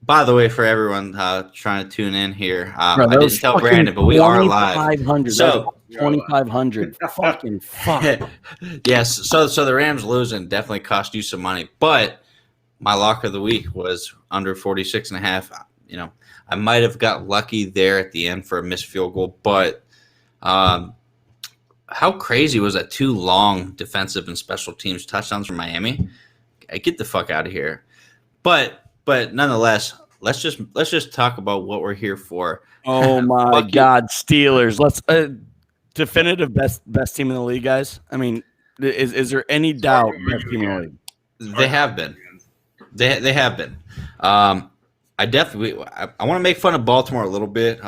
By the way, for everyone trying to tune in here, Bro, I didn't tell Brandon, but we are live. 2,500. So 2,500. Fucking fuck. yes, so the Rams losing definitely cost you some money, but my lock of the week was under 46 and a half. You know, I might have got lucky there at the end for a missed field goal, but how crazy was that? Two long defensive and special teams touchdowns from Miami. Get the fuck out of here. But nonetheless, let's just talk about what we're here for. Oh my God, Steelers! Let's definitive best team in the league, guys. I mean, is there any doubt best team in the league? They have been. They have been. I definitely I want to make fun of Baltimore a little bit.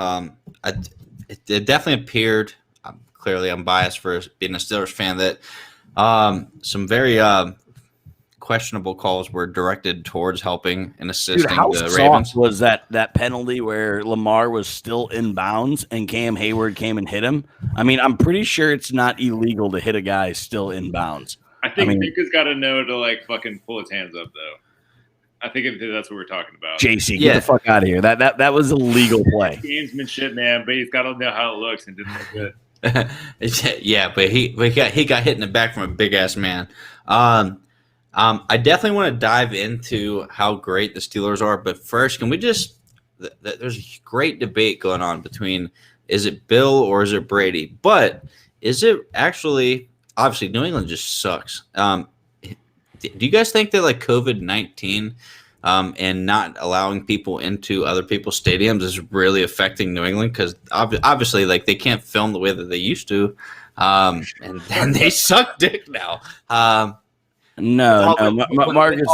It definitely appeared. Clearly, I'm biased for being a Steelers fan. That some very questionable calls were directed towards helping and assisting the Ravens. Was that penalty where Lamar was still in bounds and Cam Hayward came and hit him? I mean, I'm pretty sure it's not illegal to hit a guy still in bounds. I think Mika's got to know to like fucking pull his hands up though. I think that's what we're talking about. JC, get the fuck out of here. That was a legal play. Gamesmanship, man, but he's got to know how it looks and didn't look good. Yeah, but he got hit in the back from a big ass man. I definitely want to dive into how great the Steelers are, but first, can we just? There's a great debate going on between is it Bill or is it Brady? But is it actually? Obviously, New England just sucks. Do you guys think that like COVID-19 and not allowing people into other people's stadiums is really affecting New England? Because obviously, like they can't film the way that they used to, and they suck dick now. No, Marcus.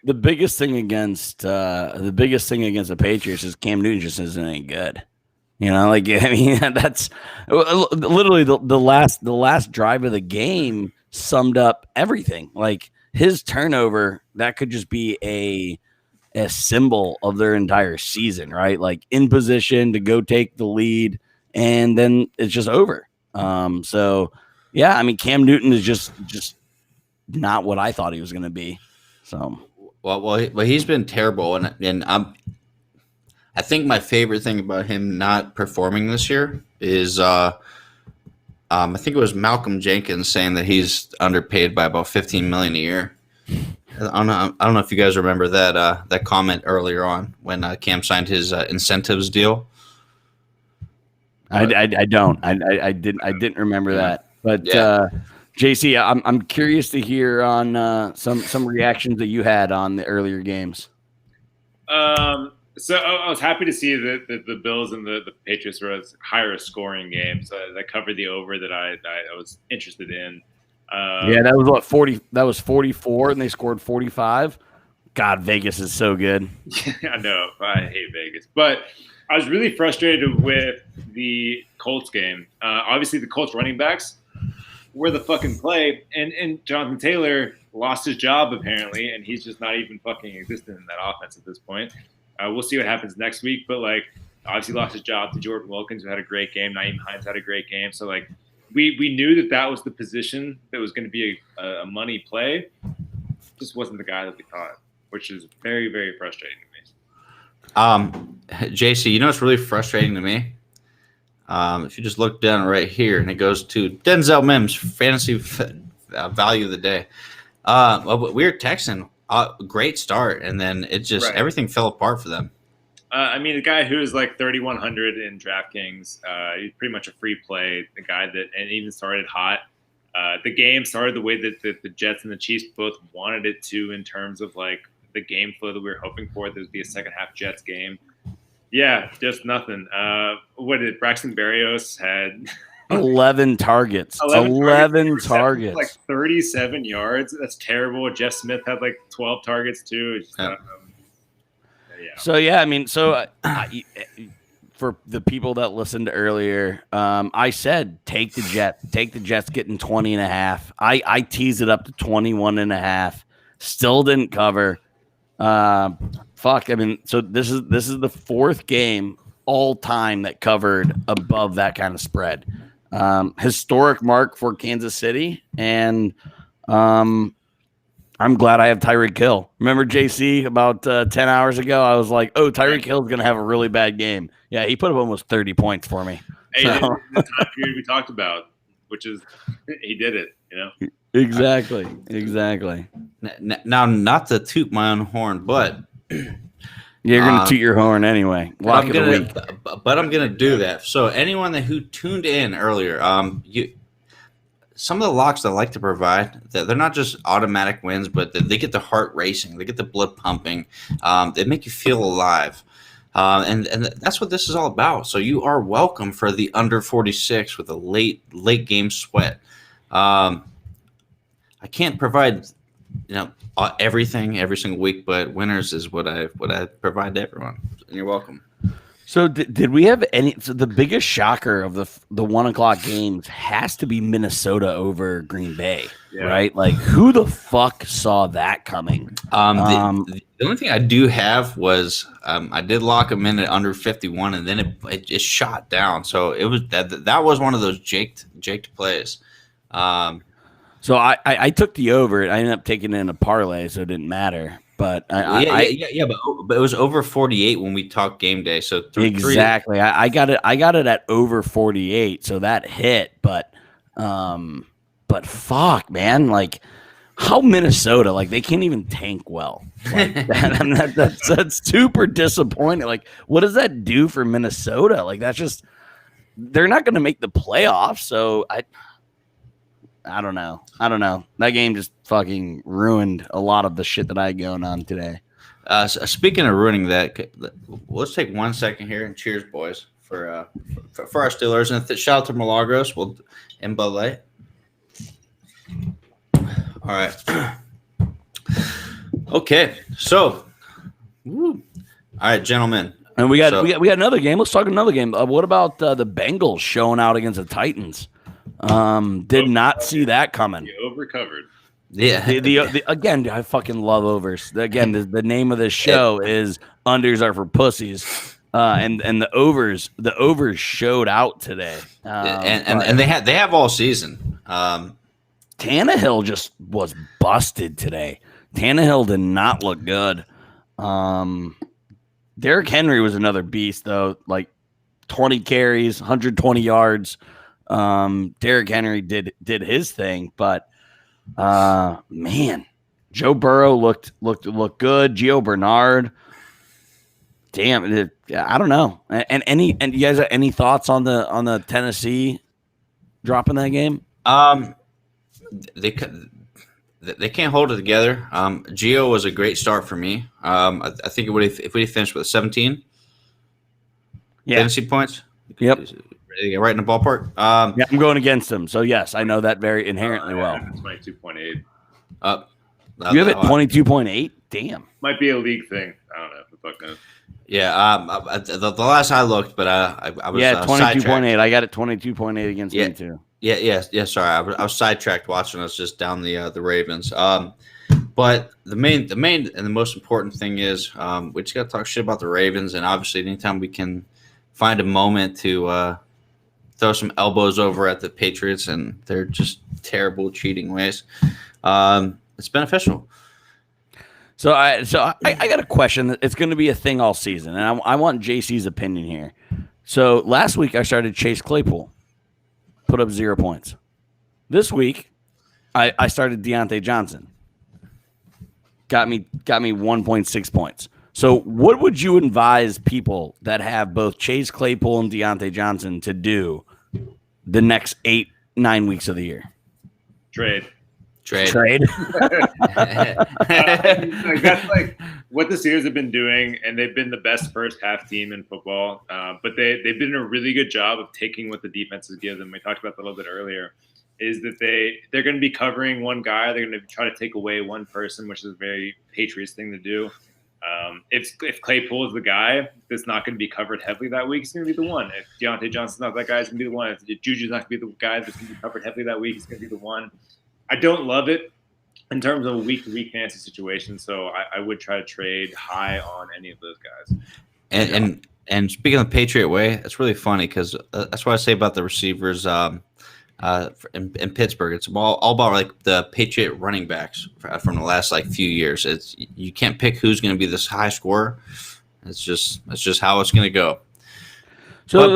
The biggest thing against the Patriots is Cam Newton just isn't any good. You know, like I mean, that's literally the last drive of the game summed up everything. Like his turnover, that could just be a symbol of their entire season, right? Like in position to go take the lead, and then it's just over. So yeah, I mean, Cam Newton is just not what I thought he was going to be. So well, he's been terrible, and I think my favorite thing about him not performing this year is I think it was Malcolm Jenkins saying that he's underpaid by about $15 million a year. I don't know if you guys remember that comment earlier on when Cam signed his incentives deal. I don't. I didn't remember that. But yeah. JC, I'm curious to hear on some reactions that you had on the earlier games. So I was happy to see that the Bills and the Patriots were as higher scoring games. That covered the over that I was interested in. Yeah, that was what 40. That was 44, and they scored 45. God, Vegas is so good. I know. I hate Vegas, but I was really frustrated with the Colts game. Obviously, the Colts running backs were the fucking play, and Jonathan Taylor lost his job apparently, and he's just not even fucking existent in that offense at this point. We'll see what happens next week, but like obviously lost his job to Jordan Wilkins, who had a great game. Naeem Hines had a great game. So like we knew that was the position that was going to be a money play. Just wasn't the guy that we thought, which is very, very frustrating to me. JC, you know what's really frustrating to me? If you just look down right here, and it goes to Denzel Mims, fantasy value of the day. We were texting. Great start, and then it just everything fell apart for them. I mean, the guy who is like 3,100 in DraftKings, he's pretty much a free play. The guy and even started hot. The game started the way that the Jets and the Chiefs both wanted it to in terms of like the game flow that we were hoping for. There would be a second half Jets game. Yeah, just nothing. What did Braxton Berrios had? 11 targets. 11 targets. Like 37 yards. That's terrible. Jeff Smith had like 12 targets too. Yeah. So yeah, I mean, for the people that listened earlier, I said take the Jets. Take the Jets getting 20 and a half. I teased it up to 21 and a half. Still didn't cover. Fuck. I mean, so this is the fourth game all time that covered above that kind of spread. Historic mark for Kansas City, and I'm glad I have Tyreek Hill. Remember JC about 10 hours ago? I was like, oh, Tyreek Hill's going to have a really bad game. Yeah, he put up almost 30 points for me. Hey, the time period we talked about, which is he did it, Exactly. Now, not to toot my own horn, but you're going to toot your horn anyway. Lock of the week. But I'm going to do that. So anyone who tuned in earlier, some of the locks that I like to provide, they're not just automatic wins, but they get the heart racing, they get the blood pumping, they make you feel alive. And that's what this is all about. So you are welcome for the under 46 with a late game sweat. I can't provide, everything every single week, but winners is what I provide to everyone. And you're welcome. So did we have any? So the biggest shocker of the 1 o'clock games has to be Minnesota over Green Bay, right? Like, who the fuck saw that coming? The only thing I do have was I did lock them in at under 51, and then it just shot down. So it was that was one of those jaked plays. So I took the over. I ended up taking it in a parlay, so it didn't matter. But but it was over 48 when we talked game day. So exactly, I got it at over 48, so that hit. But fuck, man, like how Minnesota, like they can't even tank well. Like that's super disappointing. Like, what does that do for Minnesota? Like they're not going to make the playoffs. So I don't know. That game just fucking ruined a lot of the shit that I had going on today. Speaking of ruining that, let's take 1 second here and cheers, boys, for our Steelers. And shout out to Milagros and Bud Light. All right. Okay. So, all right, gentlemen. And we got another game. Let's talk another game. What about the Bengals showing out against the Titans? Did not see that coming. You overcovered. Yeah. Again, I fucking love overs. Again, the name of this show is Unders Are for Pussies. And the overs showed out today. And they have all season. Tannehill just was busted today. Tannehill did not look good. Derrick Henry was another beast though, like 20 carries, 120 yards. Derrick Henry did his thing, but man, Joe Burrow looked good. Gio Bernard, damn, I don't know. And you guys have any thoughts on the Tennessee dropping that game? They can't hold it together. Gio was a great start for me. I think if we finished with 17, Tennessee points. Yep. Right in the ballpark. Yeah, I'm going against him. So, yes, I know that very inherently well. 22.8. You have it 22.8? Damn. Might be a league thing. I don't know. The fuck knows. Yeah, the last I looked, but I was 22.8. I got it 22.8 against me too. Yeah. Sorry, I was sidetracked watching us just down the Ravens. But the main and the most important thing is we just got to talk shit about the Ravens, and obviously anytime we can find a moment to throw some elbows over at the Patriots and they're just terrible cheating ways, it's beneficial. So I got a question. It's going to be a thing all season, and I want JC's opinion here. So last week I started Chase Claypool, put up 0 points. This week I started Deontay Johnson, got me 1.6 points. So what would you advise people that have both Chase Claypool and Deontay Johnson to do the next 8-9 weeks of the year? Trade. Trade. That's like what the Steelers have been doing, and they've been the best first half team in football. But they've been doing a really good job of taking what the defenses give them. We talked about that a little bit earlier. Is that they're going to be covering one guy. They're going to try to take away one person, which is a very Patriots thing to do. If Claypool is the guy that's not going to be covered heavily that week, he's going to be the one. If Deontay Johnson's not that guy, he's going to be the one. If Juju's not going to be the guy that's going to be covered heavily that week, he's going to be the one. I don't love it in terms of a week-to-week fantasy situation, so I would try to trade high on any of those guys. And speaking of the Patriot way, it's really funny because that's what I say about the receivers. in Pittsburgh. It's all about like the Patriot running backs from the last like few years. It's you can't pick who's going to be this high scorer. It's just how it's going to go. So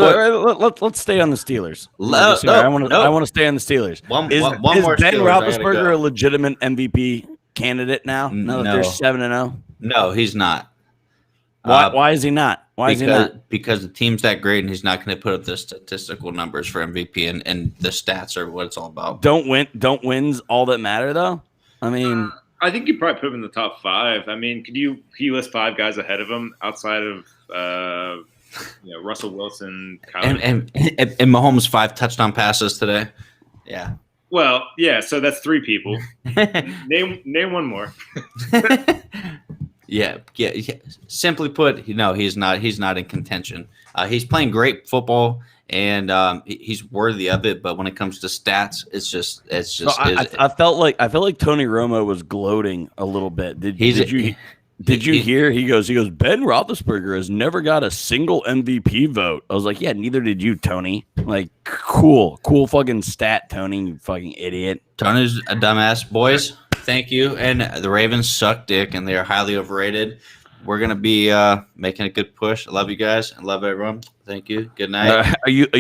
let's stay on the Steelers. I want to stay on the Steelers. Is more Ben Steelers, Roethlisberger a legitimate MVP candidate now? Now that they're 7-0. No, he's not. Why is he not? Because the team's that great, and he's not going to put up the statistical numbers for MVP, and the stats are what it's all about. Don't wins all that matter though? I mean, I think you probably put him in the top 5. I mean, can you list 5 guys ahead of him outside of Russell Wilson, and Mahomes 5 touchdown passes today? Yeah. Well, yeah. So that's 3 people. name one more. Yeah. Simply put, he's not in contention. He's playing great football, and he's worthy of it. But when it comes to stats, it's just. I felt like Tony Romo was gloating a little bit. Did you hear? He goes. Ben Roethlisberger has never got a single MVP vote. I was like, yeah, neither did you, Tony. Like, cool fucking stat, Tony. You fucking idiot. Tony's a dumbass, boys. Thank you. And the Ravens suck dick, and they are highly overrated. We're gonna be making a good push. I love you guys. I love everyone. Thank you. Good night. Are you